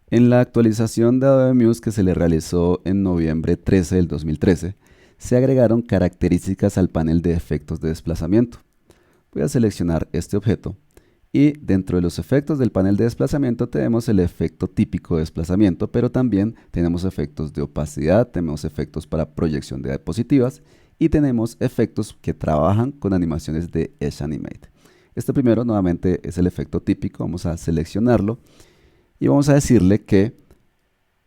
En la actualización de Adobe Muse que se le realizó en noviembre 13 del 2013, se agregaron características al panel de efectos de desplazamiento. Voy a seleccionar este objeto y dentro de los efectos del panel de desplazamiento tenemos el efecto típico de desplazamiento, pero también tenemos efectos de opacidad, tenemos efectos para proyección de diapositivas y tenemos efectos que trabajan con animaciones de Edge Animate. Este primero nuevamente es el efecto típico, vamos a seleccionarlo y vamos a decirle que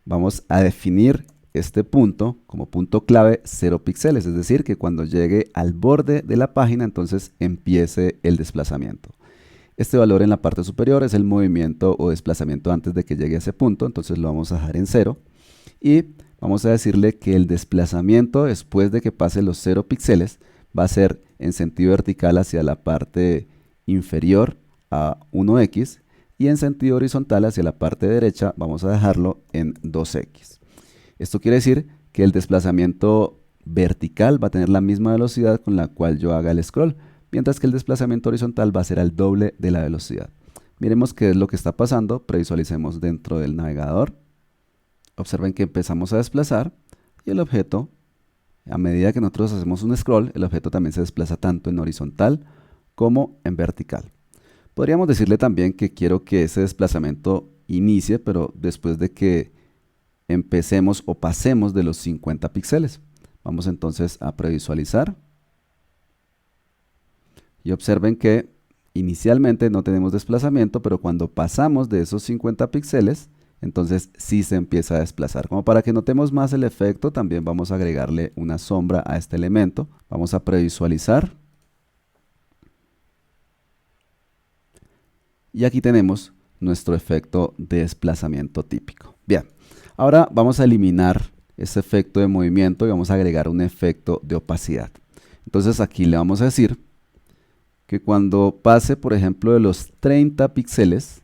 vamos a definir este punto como punto clave 0 píxeles, es decir, que cuando llegue al borde de la página entonces empiece el desplazamiento. Este valor en la parte superior es el movimiento o desplazamiento antes de que llegue a ese punto, entonces lo vamos a dejar en 0 y vamos a decirle que el desplazamiento después de que pase los 0 píxeles va a ser en sentido vertical hacia la parte inferior a 1x y en sentido horizontal hacia la parte derecha vamos a dejarlo en 2x. Esto quiere decir que el desplazamiento vertical va a tener la misma velocidad con la cual yo haga el scroll, mientras que el desplazamiento horizontal va a ser al doble de la velocidad. Miremos qué es lo que está pasando, previsualicemos dentro del navegador. Observen que empezamos a desplazar y el objeto, a medida que nosotros hacemos un scroll, el objeto también se desplaza tanto en horizontal como en vertical. Podríamos decirle también que quiero que ese desplazamiento inicie, pero después de que empecemos o pasemos de los 50 píxeles. Vamos entonces a previsualizar. Y observen que inicialmente no tenemos desplazamiento, pero cuando pasamos de esos 50 píxeles, entonces sí se empieza a desplazar. Como para que notemos más el efecto, también vamos a agregarle una sombra a este elemento. Vamos a previsualizar. Y aquí tenemos nuestro efecto de desplazamiento típico. Bien, ahora vamos a eliminar ese efecto de movimiento y vamos a agregar un efecto de opacidad. Entonces aquí le vamos a decir que cuando pase, por ejemplo, de los 30 píxeles,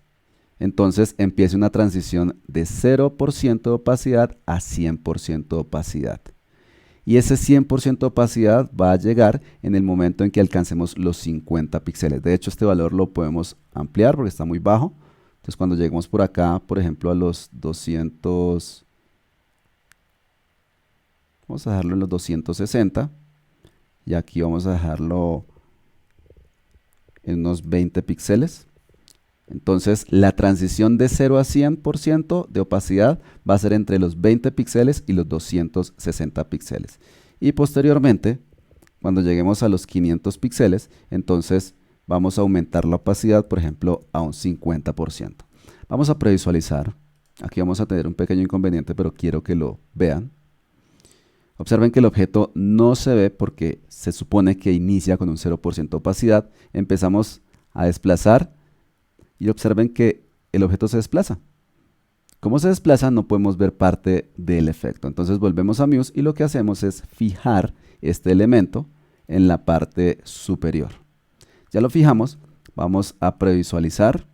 entonces empiece una transición de 0% de opacidad a 100% de opacidad. Y ese 100% de opacidad va a llegar en el momento en que alcancemos los 50 píxeles. De hecho, este valor lo podemos ampliar porque está muy bajo. Entonces, cuando lleguemos por acá, por ejemplo, a los 200, vamos a dejarlo en los 260. Y aquí vamos a dejarlo en unos 20 píxeles. Entonces, la transición de 0 a 100% de opacidad va a ser entre los 20 píxeles y los 260 píxeles. Y posteriormente, cuando lleguemos a los 500 píxeles, entonces vamos a aumentar la opacidad, por ejemplo, a un 50%. Vamos a previsualizar. Aquí vamos a tener un pequeño inconveniente, pero quiero que lo vean. Observen que el objeto no se ve porque se supone que inicia con un 0% de opacidad. Empezamos a desplazar y observen que el objeto se desplaza. Como se desplaza, no podemos ver parte del efecto. Entonces volvemos a Muse y lo que hacemos es fijar este elemento en la parte superior. Ya lo fijamos, vamos a previsualizar.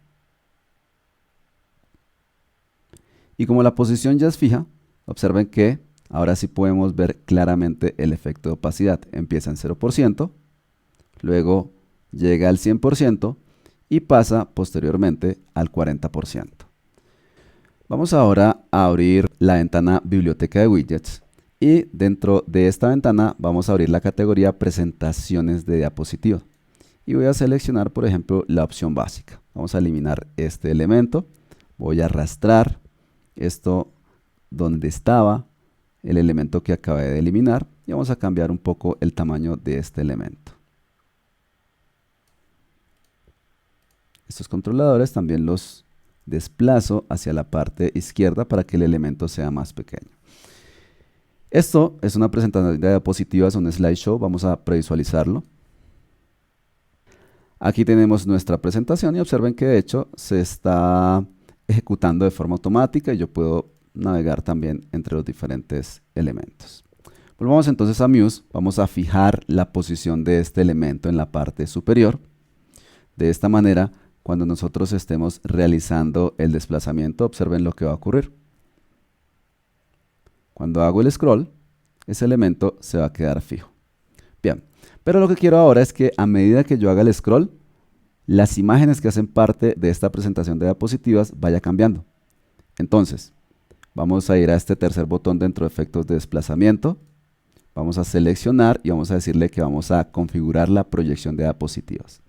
Y como la posición ya es fija, observen que ahora sí podemos ver claramente el efecto de opacidad. Empieza en 0%, luego llega al 100%, y pasa posteriormente al 40%. Vamos ahora a abrir la ventana Biblioteca de Widgets y dentro de esta ventana vamos a abrir la categoría Presentaciones de diapositiva. Y voy a seleccionar, por ejemplo, la opción básica. Vamos a eliminar este elemento. Voy a arrastrar esto donde estaba el elemento que acabé de eliminar y vamos a cambiar un poco el tamaño de este elemento. Estos controladores también los desplazo hacia la parte izquierda para que el elemento sea más pequeño. Esto es una presentación de diapositivas, un slideshow. Vamos a previsualizarlo. Aquí tenemos nuestra presentación y observen que de hecho se está ejecutando de forma automática y yo puedo navegar también entre los diferentes elementos. Volvamos entonces a Muse. Vamos a fijar la posición de este elemento en la parte superior. De esta manera, cuando nosotros estemos realizando el desplazamiento, observen lo que va a ocurrir. Cuando hago el scroll, ese elemento se va a quedar fijo. Bien, pero lo que quiero ahora es que a medida que yo haga el scroll, las imágenes que hacen parte de esta presentación de diapositivas vaya cambiando. Entonces, vamos a ir a este tercer botón dentro de efectos de desplazamiento. Vamos a seleccionar y vamos a decirle que vamos a configurar la proyección de diapositivas.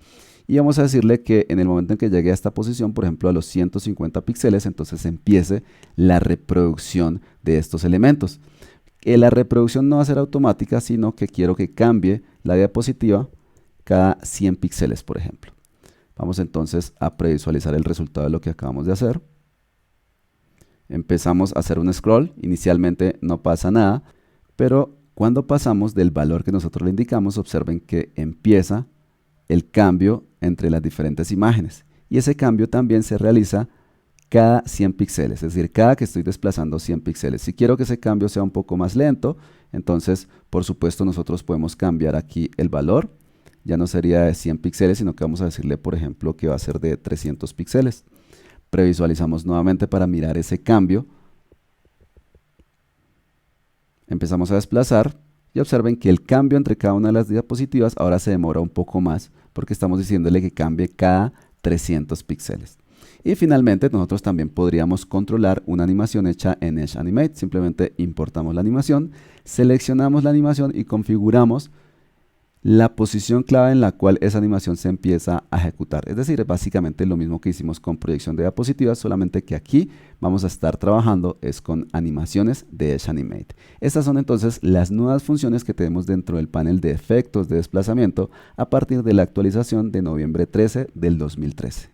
Y vamos a decirle que en el momento en que llegue a esta posición, por ejemplo a los 150 píxeles, entonces empiece la reproducción de estos elementos. La reproducción no va a ser automática, sino que quiero que cambie la diapositiva cada 100 píxeles, por ejemplo. Vamos entonces a previsualizar el resultado de lo que acabamos de hacer. Empezamos a hacer un scroll, inicialmente no pasa nada, pero cuando pasamos del valor que nosotros le indicamos, observen que empieza el cambio entre las diferentes imágenes. Y ese cambio también se realiza cada 100 píxeles, es decir, cada que estoy desplazando 100 píxeles. Si quiero que ese cambio sea un poco más lento, entonces, por supuesto, nosotros podemos cambiar aquí el valor. Ya no sería de 100 píxeles, sino que vamos a decirle, por ejemplo, que va a ser de 300 píxeles. Previsualizamos nuevamente para mirar ese cambio. Empezamos a desplazar y observen que el cambio entre cada una de las diapositivas ahora se demora un poco más porque estamos diciéndole que cambie cada 300 píxeles. Y finalmente nosotros también podríamos controlar una animación hecha en Edge Animate. Simplemente importamos la animación, seleccionamos la animación y configuramos la posición clave en la cual esa animación se empieza a ejecutar. Es decir, es básicamente lo mismo que hicimos con proyección de diapositivas, solamente que aquí vamos a estar trabajando es con animaciones de Edge Animate. Estas son entonces las nuevas funciones que tenemos dentro del panel de efectos de desplazamiento a partir de la actualización de noviembre 13 del 2013.